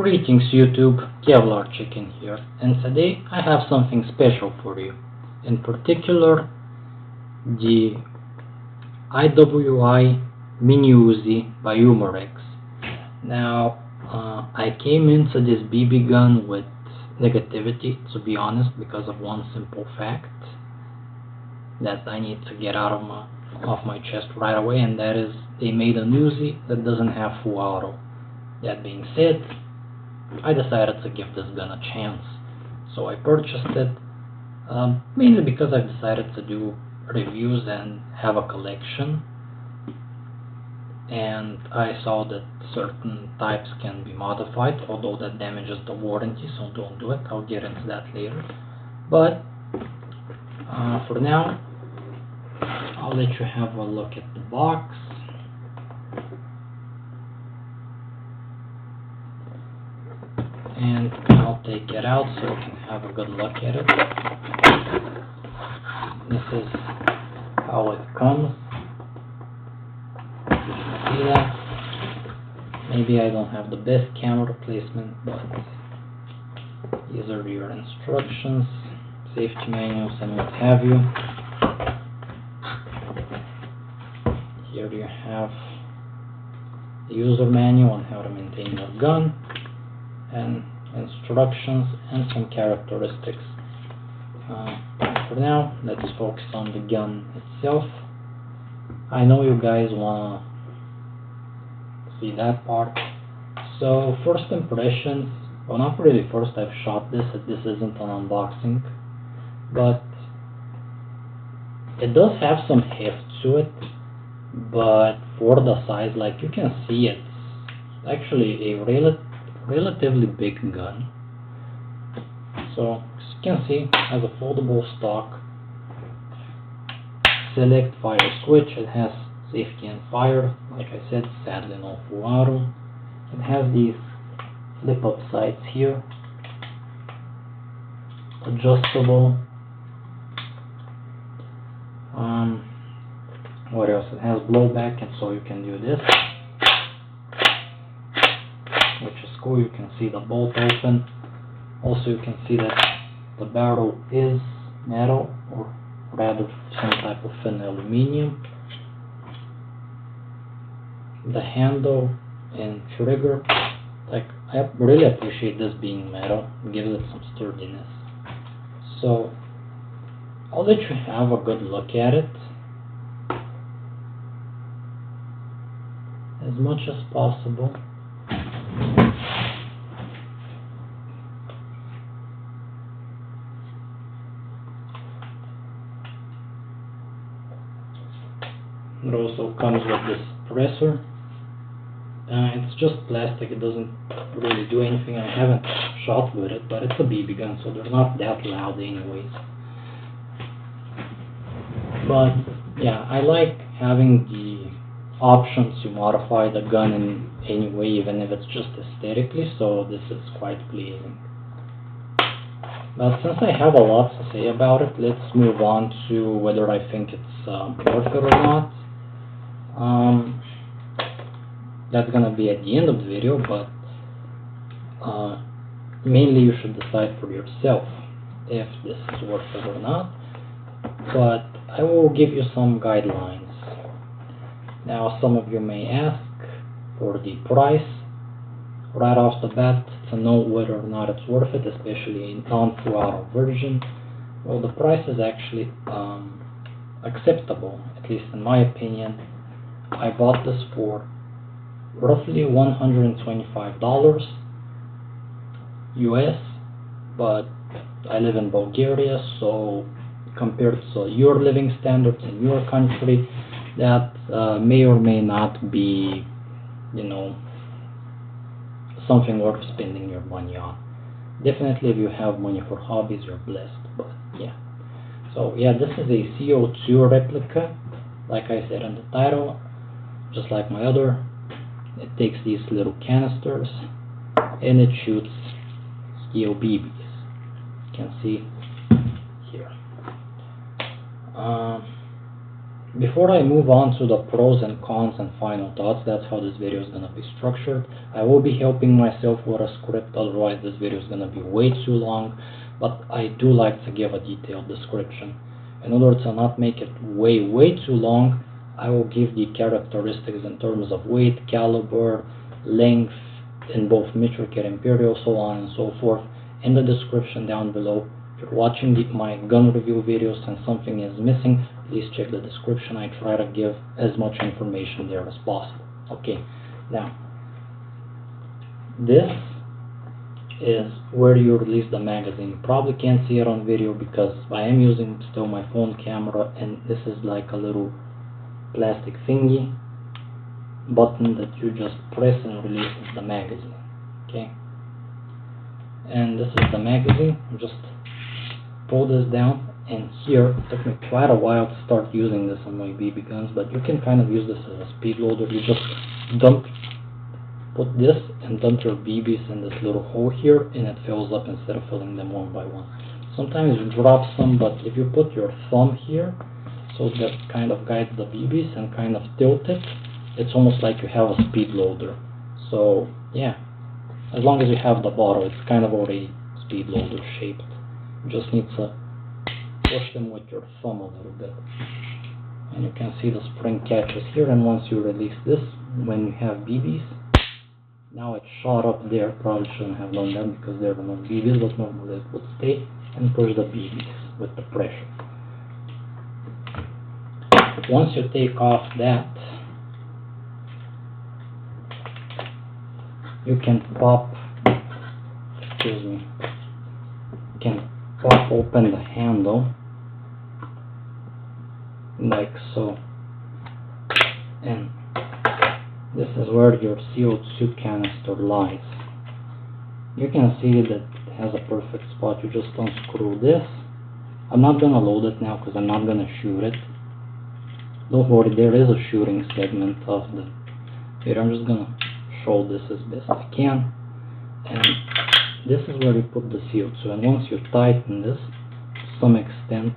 Greetings YouTube, Kevlar Chicken here, and today I have something special for you. In particular, the IWI Mini Uzi by Umarex. Now, I came into this BB gun with negativity, to be honest, because of one simple fact that I need to get off my chest right away, and that is they made a Uzi that doesn't have full auto. That being said, I decided to give this gun a chance, so I purchased it, mainly because I've decided to do reviews and have a collection, and I saw that certain types can be modified, although that damages the warranty, so don't do it. I'll get into that later. But for now, I'll let you have a look at the box. And I'll take it out so you can have a good look at it. This is how it comes. You can see that. Maybe I don't have the best camera placement, but these are your instructions, safety manuals, and what have you. Here you have the user manual on how to maintain your gun, and instructions and some characteristics. For now, let's focus on the gun itself. I know you guys wanna see that part. So first impressions, well, not really first, I've shot this isn't an unboxing, but it does have some heft to it, but for the size, like you can see, it's actually a relatively big gun. So as you can see, it has a foldable stock, select fire switch. It has safety and fire, like I said, sadly no full auto. It has these flip up sights here, adjustable. What else? It has blowback, and so you can do this, which is cool. You can see the bolt open. Also, you can see that the barrel is metal, or rather some type of thin aluminum. The handle and trigger, like, I really appreciate this being metal. It gives it some sturdiness. So I'll let you have a good look at it as much as possible. It also comes with this presser. It's just plastic, it doesn't really do anything. I haven't shot with it, but it's a BB gun, so they're not that loud anyways. But yeah, I like having the option to modify the gun in any way, even if it's just aesthetically, so this is quite pleasing. But since I have a lot to say about it, let's move on to whether I think it's worth it or not. That's gonna be at the end of the video, but mainly you should decide for yourself if this is worth it or not. But I will give you some guidelines. Now, some of you may ask for the price right off the bat to know whether or not it's worth it, especially in non-full auto version. Well, the price is actually acceptable, at least in my opinion. I bought this for roughly $125 US, but I live in Bulgaria, so compared to your living standards in your country, that may or may not be, you know, something worth spending your money on. Definitely, if you have money for hobbies, you're blessed. But yeah, so yeah, this is a CO2 replica, like I said in the title. Just like my other, it takes these little canisters and it shoots steel BBs. You can see here. before I move on to the pros and cons and final thoughts, that's how this video is going to be structured. I will be helping myself with a script, otherwise this video is going to be way too long, but I do like to give a detailed description. In order to not make it way too long, I will give the characteristics in terms of weight, caliber, length, in both metric and imperial, so on and so forth, in the description down below. If you're watching my gun review videos and something is missing, please check the description. I try to give as much information there as possible. Okay, now this is where you release the magazine. You probably can't see it on video because I am using still my phone camera, and this is like a little plastic thingy button that you just press and releases the magazine. Okay, and this is the magazine. Just pull this down, and here it took me quite a while to start using this on my BB guns, but you can kind of use this as a speed loader. You just put this and dump your BBs in this little hole here, and it fills up instead of filling them one by one. Sometimes you drop some, but if you put your thumb here, so that kind of guides the BBs and kind of tilt it, it's almost like you have a speed loader. So yeah, as long as you have the bottle, it's kind of already speed loader shaped. You just need to push them with your thumb a little bit, and you can see the spring catches here. And once you release this, when you have BBs, now it shot up there. Probably shouldn't have done that because there are no BBs, but normally it would stay, and push the BBs with the pressure. Once you take off that, you can pop, excuse me, you can pop open the handle like so, and this is where your CO2 canister lies. You can see that it has a perfect spot. You just unscrew this. I'm not gonna load it now because I'm not gonna shoot it. Don't worry, there is a shooting segment of the video. I'm just gonna show this as best I can. And this is where you put the CO2, and once you tighten this to some extent,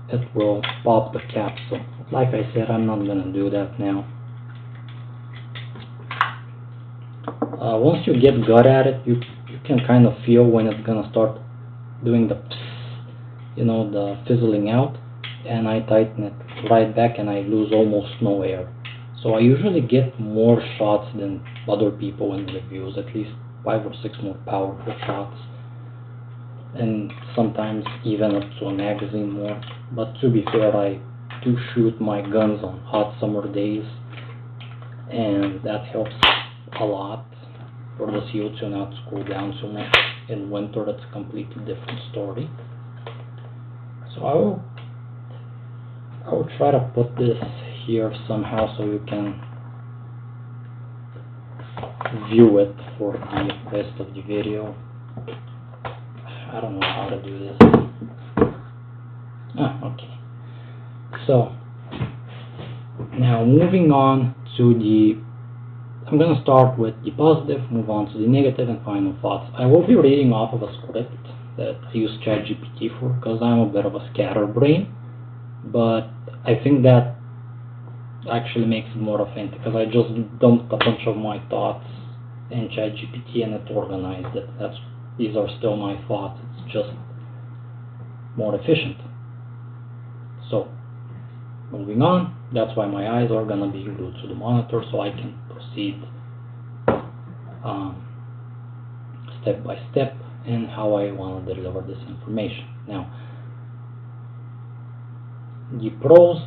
it will pop the capsule. Like I said, I'm not gonna do that now. Once you get good at it, you can kind of feel when it's gonna start doing the the fizzling out, and I tighten it right back and I lose almost no air. So I usually get more shots than other people in reviews, at least 5 or 6 more powerful shots, and sometimes even up to a magazine more. But to be fair, I do shoot my guns on hot summer days, and that helps a lot for the CO2 not to cool down so much. In winter, that's a completely different story. So I will try to put this here somehow so you can view it for the rest of the video. I don't know how to do this. Okay. So now moving on to I'm going to start with the positive, move on to the negative, and final thoughts. I will be reading off of a script that I use ChatGPT for because I'm a bit of a scatterbrain, but I think that actually makes it more authentic because I just dumped a bunch of my thoughts in ChatGPT and it organized it. These are still my thoughts, it's just more efficient. So moving on, that's why my eyes are going to be glued to the monitor so I can proceed step by step in how I want to deliver this information. Now, the pros,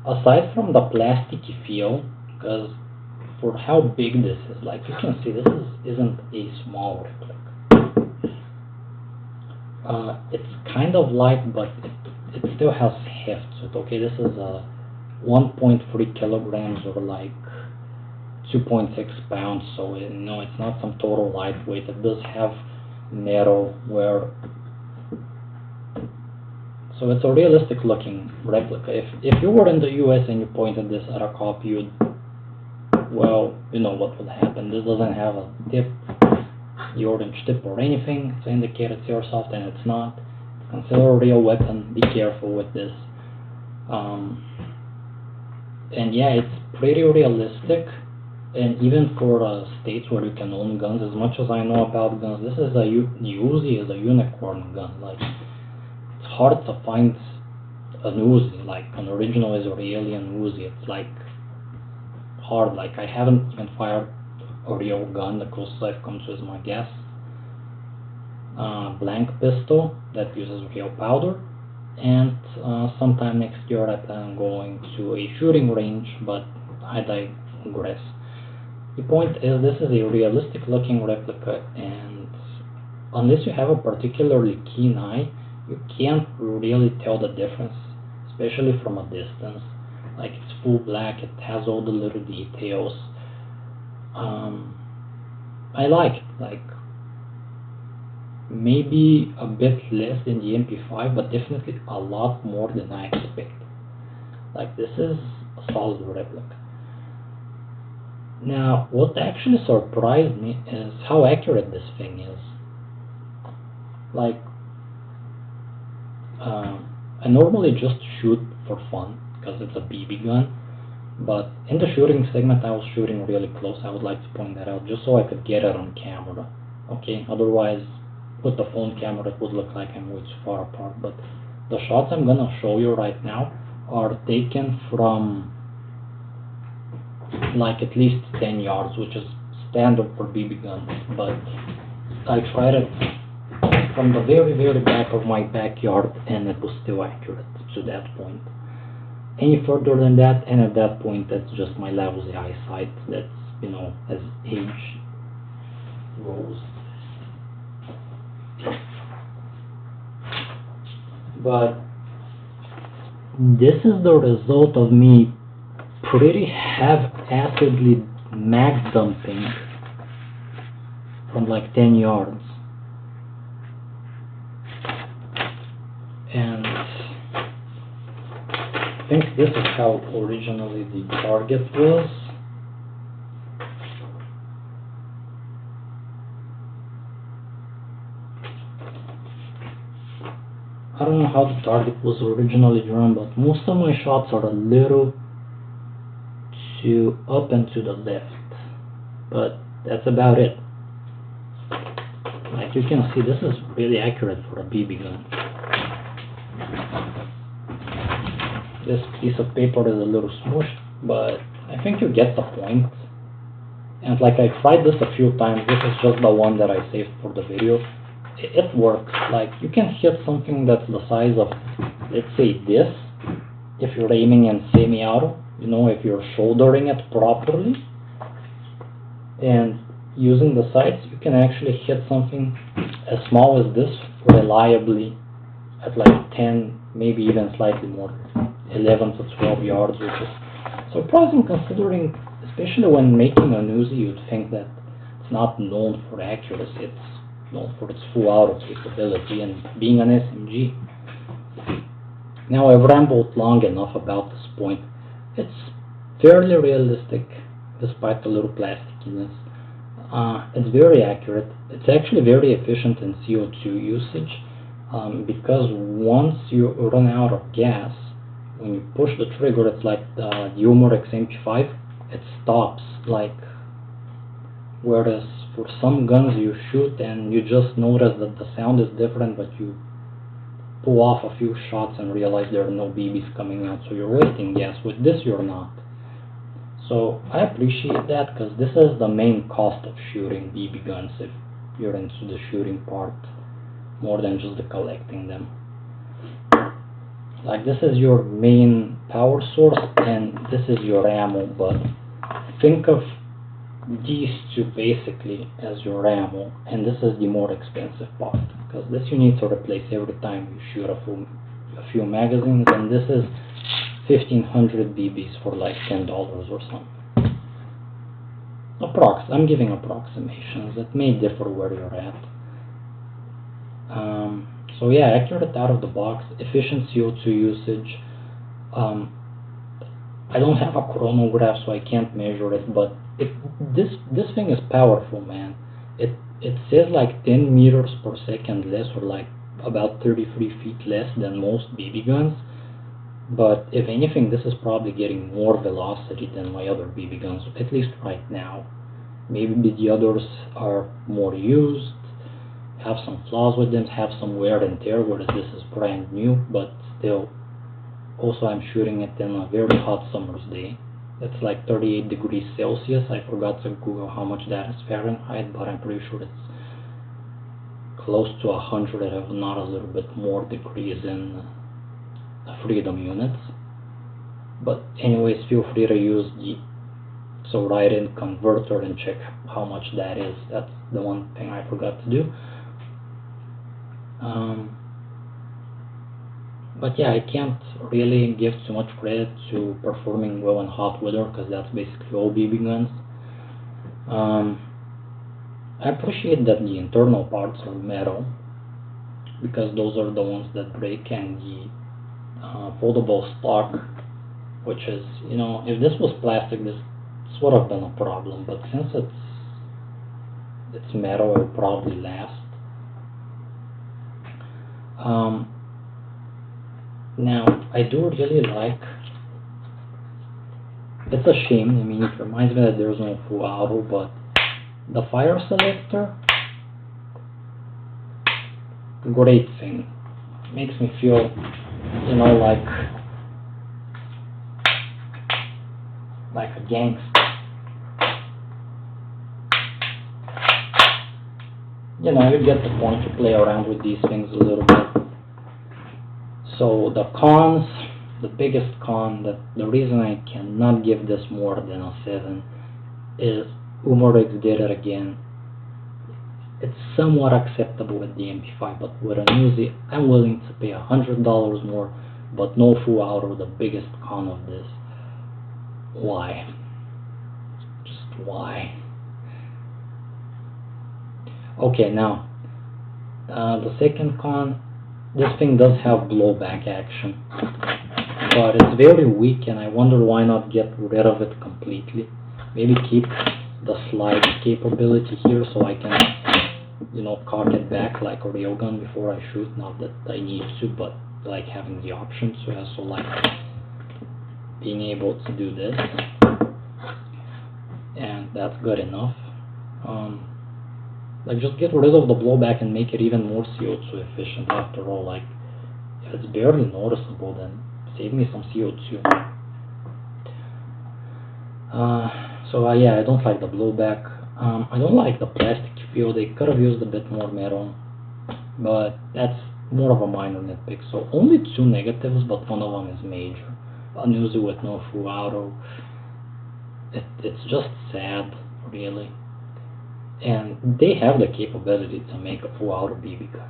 aside from the plasticky feel, because for how big this is, like you can see, this isn't a small replica. It's kind of light, but it still has heft to it. Okay, this is 1.3 kilograms or like 2.6 pounds, so no, it's not some total lightweight. It does have metal where, so it's a realistic looking replica. If you were in the US and you pointed this at a cop, you'd, well, you know what would happen. This doesn't have a tip, the orange tip or anything to indicate it's airsoft, and it's not. It's considered a real weapon. Be careful with this. Um, and yeah, it's pretty realistic. And even for states where you can own guns, as much as I know about guns, this is Uzi is a unicorn gun. Like, it's hard to find an Uzi, like an original Israeli Uzi. It's like hard. Like, I haven't even fired a real gun. The closest I've come to is my gas blank pistol that uses real powder. And sometime next year I plan on going to a shooting range, but I digress. The point is, this is a realistic looking replica, and unless you have a particularly keen eye, you can't really tell the difference, especially from a distance. Like, it's full black, it has all the little details. I like it. Like, maybe a bit less than the MP5, but definitely a lot more than I expected. Like, this is a solid replica. Now, what actually surprised me is how accurate this thing is. Like, I normally just shoot for fun, because it's a BB gun, but in the shooting segment I was shooting really close. I would like to point that out, just so I could get it on camera. Okay, otherwise, with the phone camera it would look like I'm way too far apart, but the shots I'm gonna show you right now are taken from like at least 10 yards, which is standard for BB guns, but I tried it from the very, very back of my backyard and it was still accurate to that point. Any further than that, and at that point, that's just my lousy eyesight. That's, you know, as age goes. But this is the result of me pretty half-assedly mag dumping from like 10 yards. And I think this is how originally the target was. I don't know how the target was originally drawn, but most of my shots are a little too up and to the left, but that's about it. Like you can see, this is really accurate for a BB gun. This piece of paper is a little smushed, but I think you get the point. And like, I tried this a few times. This is just the one that I saved for the video. It works. Like, you can hit something that's the size of, let's say, this, if you're aiming in semi-auto, you know, if you're shouldering it properly and using the sights, you can actually hit something as small as this reliably at like 10, maybe even slightly more, 11 to 12 yards, which is surprising considering, especially when making a Uzi, you'd think that it's not known for accuracy, it's known for its full auto capability and being an SMG. Now, I've rambled long enough about this point. It's fairly realistic, despite the little plastickiness. It's very accurate. It's actually very efficient in CO2 usage, because once you run out of gas, when you push the trigger, it's like the Umarex MP5, it stops. Like, whereas for some guns you shoot and you just notice that the sound is different, but you pull off a few shots and realize there are no BBs coming out, so you're wasting gas. With this, you're not. So I appreciate that, because this is the main cost of shooting BB guns if you're into the shooting part more than just the collecting them. Like, this is your main power source and this is your ammo, but think of these two basically as your ammo, and this is the more expensive part, because this you need to replace every time you shoot a few magazines, and this is 1500 BBs for like $10 or something. I'm giving approximations. It may differ where you're at. So yeah, accurate out of the box, efficient CO2 usage. I don't have a chronograph, so I can't measure it, but this thing is powerful, man. It says like 10 meters per second less, or like about 33 feet less than most BB guns, but if anything, this is probably getting more velocity than my other BB guns, at least right now. Maybe the others are more used, have some flaws with them, have some wear and tear, whereas this is brand new, but still. Also, I'm shooting it in a very hot summer's day. It's like 38 degrees Celsius. I forgot to Google how much that is Fahrenheit, but I'm pretty sure it's close to 100, if not a little bit more degrees in freedom units. But anyways, feel free to use so write in converter and check how much that is. That's the one thing I forgot to do. But yeah, I can't really give too much credit to performing well in hot weather, because that's basically all BB guns. I appreciate that the internal parts are metal, because those are the ones that break, and the foldable stock, which is, if this was plastic, this would have been a problem, but since it's metal, it will probably last. Now, I do really like, it's a shame, I mean, it reminds me that there's no full auto, but the fire selector, great thing. Makes me feel, like a gangster. You get the point to play around with these things a little bit. So the cons, the biggest con, the reason I cannot give this more than a 7 is Umarex did it again. It's somewhat acceptable with the MP5, but with an Uzi, I'm willing to pay $100 more, but no full auto. The biggest con of this. Why? Just why? Okay, now the second con, this thing does have blowback action, but it's very weak, and I wonder why not get rid of it completely. Maybe keep the slide capability here so I can, cock it back like a real gun before I shoot. Not that I need to, but like having the option. So I also like being able to do this, and that's good enough. Like, just get rid of the blowback and make it even more CO2 efficient. After all, like, if it's barely noticeable, then save me some CO2. So yeah, I don't like the blowback. I don't like the plastic feel. They could have used a bit more metal, but that's more of a minor nitpick. So only 2 negatives, but one of them is major. An Uzi with no full auto. It's just sad, really. And they have the capability to make a full auto BB gun.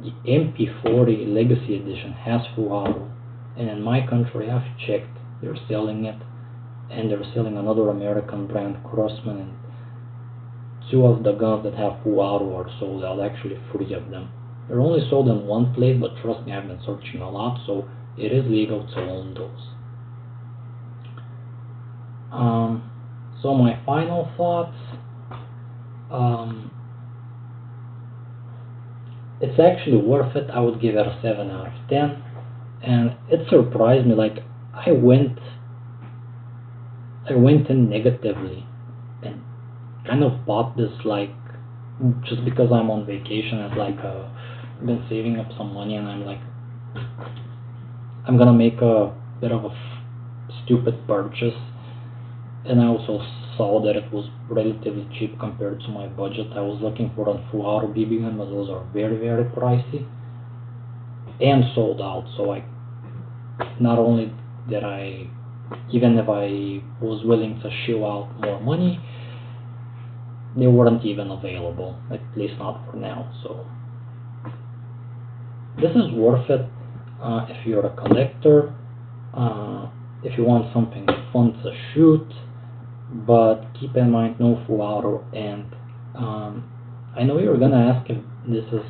The MP40 Legacy Edition has full auto, and in my country, I've checked, they're selling it, and they're selling another American brand, Crossman, and 2 of the guns that have full auto are sold out, actually 3 of them. They're only sold in one place, but trust me, I've been searching a lot, so it is legal to own those. So my final thoughts, it's actually worth it. I would give it a 7 out of 10, and it surprised me. Like, I went in negatively and kind of bought this, like, just because I'm on vacation. It's like I've been saving up some money, and I'm like, I'm gonna make a bit of a stupid purchase. And I also saw that it was relatively cheap compared to my budget. I was looking for a full auto BB gun, but those are very, very pricey and sold out. So not only did I, even if I was willing to shell out more money, they weren't even available, at least not for now. So this is worth it if you're a collector, if you want something fun to shoot. But keep in mind, no full auto. And I know you're gonna ask if this is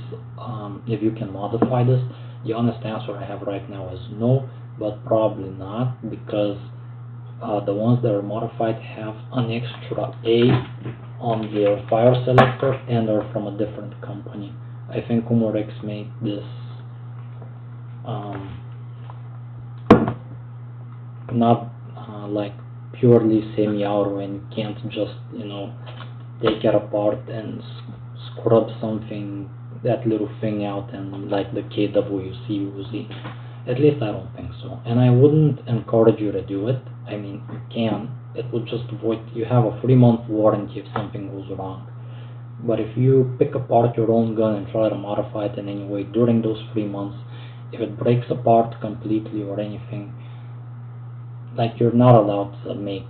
if you can modify this. The honest answer I have right now is no, but probably not, because the ones that are modified have an extra A on their fire selector and are from a different company. I think Umarex made this not like purely semi-auto, and you can't just, take it apart and scrub something, that little thing out, and like the KWC Uzi. At least I don't think so, and I wouldn't encourage you to do it. I mean, you can. It would just void. You have a 3-month warranty if something goes wrong. But if you pick apart your own gun and try to modify it in any way during those 3 months, if it breaks apart completely or anything, like, you're not allowed to make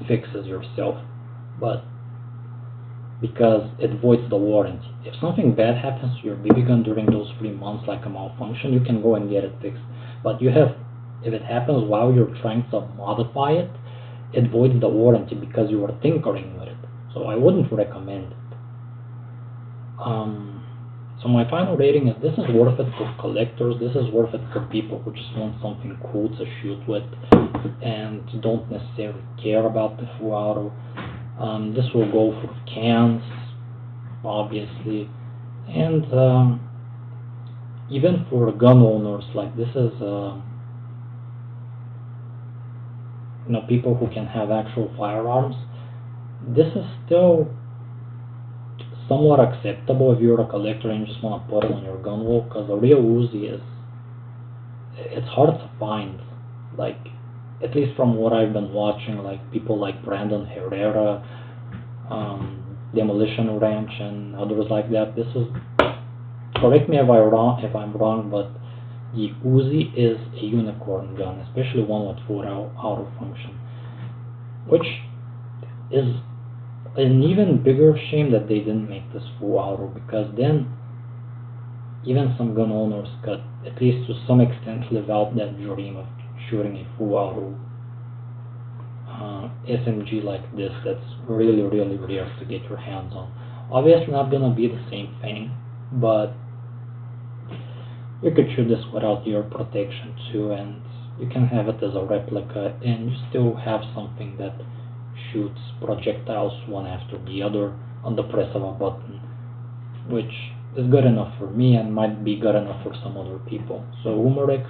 fixes yourself, but because it voids the warranty. If something bad happens to your BB gun during those 3 months, like a malfunction, you can go and get it fixed. But if it happens while you're trying to modify it, it voids the warranty because you were tinkering with it. So I wouldn't recommend it. So my final rating is, this is worth it for collectors. This is worth it for people who just want something cool to shoot with and don't necessarily care about the full auto. This will go for cans, obviously, and even for gun owners. Like, this is people who can have actual firearms. This is still somewhat acceptable if you're a collector and you just want to put it on your gun wall, because a real Uzi it's hard to find. Like, at least from what I've been watching, like people like Brandon Herrera, Demolition Ranch, and others like that. This is, correct me if I'm wrong, but the Uzi is a unicorn gun, especially one with full auto function, which is an even bigger shame that they didn't make this full auto, because then even some gun owners could, at least to some extent, live out that dream of shooting a full auto SMG like this. That's really, really rare to get your hands on. Obviously not gonna be the same thing, but you could shoot this without ear protection too, and you can have it as a replica, and you still have something that shoots projectiles one after the other on the press of a button, which is good enough for me and might be good enough for some other people. So Umarex,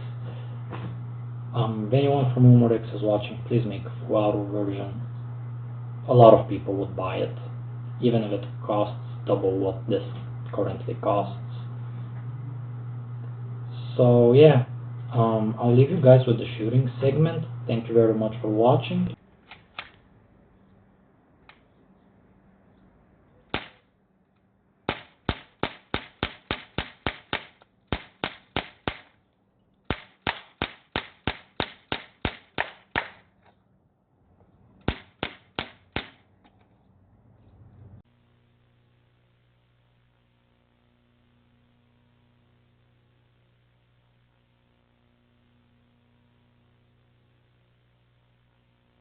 if anyone from Umarex is watching, please make a full auto version. A lot of people would buy it, even if it costs double what this currently costs. So yeah, I'll leave you guys with the shooting segment. Thank you very much for watching.